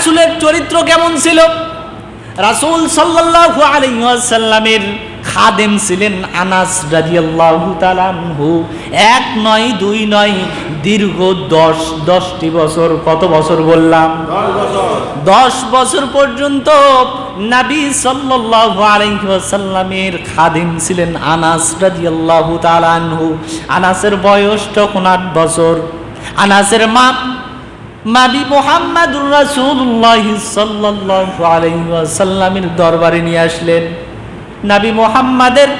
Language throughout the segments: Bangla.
রাসূলের চরিত্র কেমন ছিল? রাসূল সাল্লাল্লাহু আলাইহি ওয়াসাল্লামের খাদেম ছিলেন আনাস রাদিয়াল্লাহু তাআলা আনহু। এক নয়, দুই নয়, দীর্ঘ 10টি বছর। কত বছর বললাম? 10 বছর পর্যন্ত নবী সাল্লাল্লাহু আলাইহি ওয়াসাল্লামের খাদেম ছিলেন আনাস রাদিয়াল্লাহু তাআলা আনহু। আনাসের বয়স তখন 8 বছর। আনাসের মা নবী মুহাম্মদুর রাসূলুল্লাহ সাল্লাল্লাহু আলাইহি ওয়াসাল্লামের দরবারে নিয়ে আসলেন। নবী মুহাম্মাদের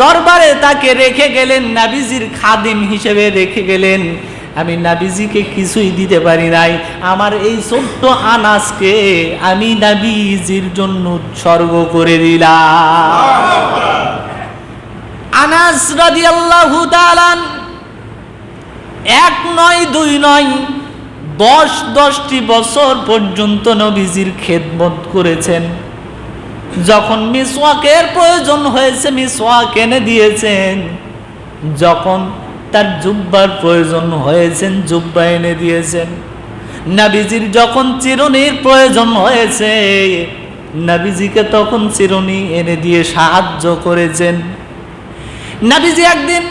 দরবারে তাকে রেখে গেলেন, নবীজির খাদিম হিসেবে রেখে গেলেন। আমি নবীজিকে কিছুই দিতে পারি নাই, আমার এই ছোট্ট আনাসকে আমি নবীজির জন্য উৎসর্গ করে দিলাম। আনাস রাদিয়াল্লাহু তাআলা এক নয়, দুই নয়, 10টি বছর পর্যন্ত নবীজির খেদমত করেছেন। যখন মিসওয়াকের প্রয়োজন হয়েছে মিসওয়াক এনে দিয়েছেন, যখন তার জুব্বার প্রয়োজন হয়েছে জুব্বা এনে দিয়েছেন। নবীজির যখন চিরুনির প্রয়োজন হয়েছে নবীজিকে তখন চিরুনি এনে দিয়ে সাহায্য করেছেন। নবীজি একদিন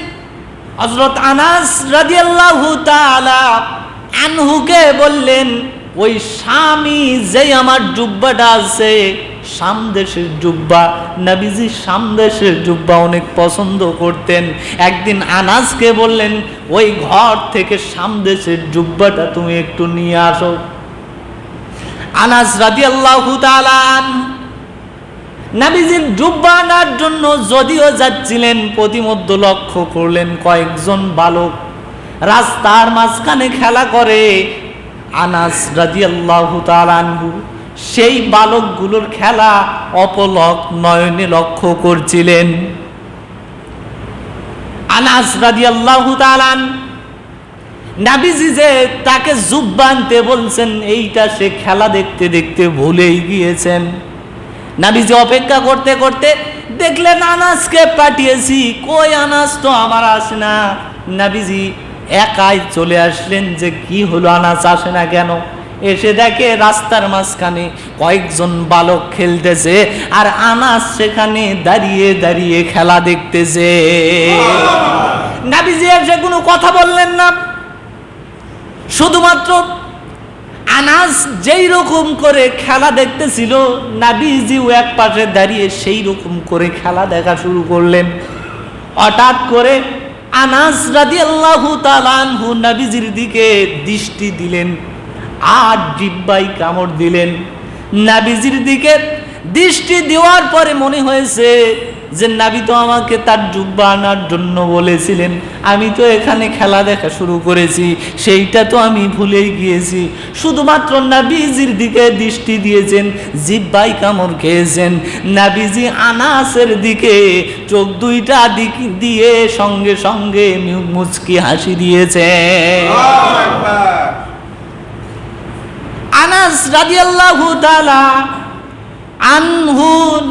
হযরত আনাস রাদিয়াল্লাহু তাআলা আনহুকে বললেন, ওই স্বামী যেই আমার জুব্বাটা আছে শাম দেশের জুব্বা, নবীজি শাম দেশের জুব্বা অনেক পছন্দ করতেন। একদিন আনাসকে বললেন, ওই ঘর থেকে শাম দেশের জুব্বাটা তুমি একটু নিয়ে আসো। আনাস রাদিয়াল্লাহু তাআলা নবীজির জুব্বা আনার জন্য যদিও যাচ্ছিলেন, প্রতিমধ্যে লক্ষ্য করলেন কয়েকজন বালক রাস্তার মাঝখানে খেলা করে। আনাস রাদিয়াল্লাহু তাআলা আনহু সেই বালকগুলোর খেলা অপলক নয়নে লক্ষ্য করছিলেন। আনাস রাদিয়াল্লাহু তাআলা নবীজি যে তাকে জুব্বা আনতে বলছেন এইটা সে খেলা দেখতে দেখতে ভুলেই গিয়েছেন। নবীজি অপেক্ষা করতে করতে দেখলেন আনাসকে পাঠিয়েছি, কই আনাস তো আমার আসে না। নবীজি একাই চলে আসলেন, যে কি হলো আনাস আসে না কেন? এসে দেখে রাস্তার মাঝখানে কয়েকজন বালক খেলতেছে আর আনাস সেখানে দাঁড়িয়ে দাঁড়িয়ে খেলা দেখতেছে। নবীজি এসে কোনো কথা বললেন না, শুধুমাত্র আনাস যেই রকম করে খেলা দেখতেছিল নবীজিও এক পাশে দাঁড়িয়ে সেই রকম করে খেলা দেখা শুরু করলেন। হঠাৎ করে আনাস রাদিয়াল্লাহু তাআলা আনহু নবীজির দিকে দৃষ্টি দিলেন আর জিহ্বায় কামড় দিলেন। নবীজির দিকে দৃষ্টি দেওয়ার পরে মনে হয়েছে যে নবী তো আমাকে তার জুব্বা আনার জন্য বলেছিলেন, আমি তো এখানে খেলা দেখা শুরু করেছি, সেইটা তো আমি ভুলেই গিয়েছি। শুধুমাত্র নবীজির দিকে দৃষ্টি দিয়েছেন, জিহ্বায় কামড় খেয়েছেন। নবীজি আনাসের দিকে চোখ দুইটা দিয়ে সঙ্গে সঙ্গে মুচকি হাসি দিয়েছে। আনাস রাদিয়াল্লাহু তাআলা আনহু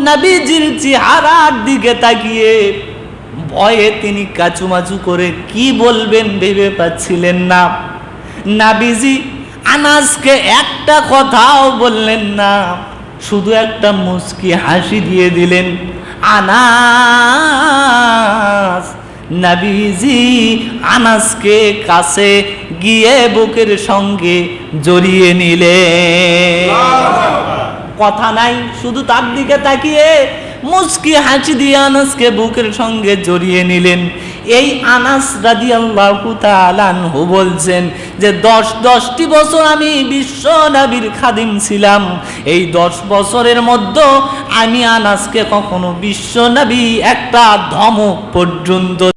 নবীজির চেহারার দিকে তাকিয়ে ভয়ে তিনি কাচুমাচু করে কি বলবেন ভেবে পাচ্ছিলেন না। নবীজি আনাসকে একটা কথাও বললেন না, শুধু একটা মুচকি হাসি দিয়ে দিলেন। আনাস, নবীজি আনাসকে কাছে গিয়ে বুকের সঙ্গে জড়িয়ে নিলেন। কথা নাই, শুধু তার দিকে তাকিয়ে মুচকি হাসি দিয়ে আনাসকে বুকের সঙ্গে জড়িয়ে নিলেন। এই আনাস রাদিয়াল্লাহু তাআলা আনহু বলছেন যে 10টি বছর আমি বিশ্ব নবীর খাদিম ছিলাম। এই 10 বছরের মধ্যে আমি আনাসকে কখনো বিশ্ব নবী একটা ধমক পর্যন্ত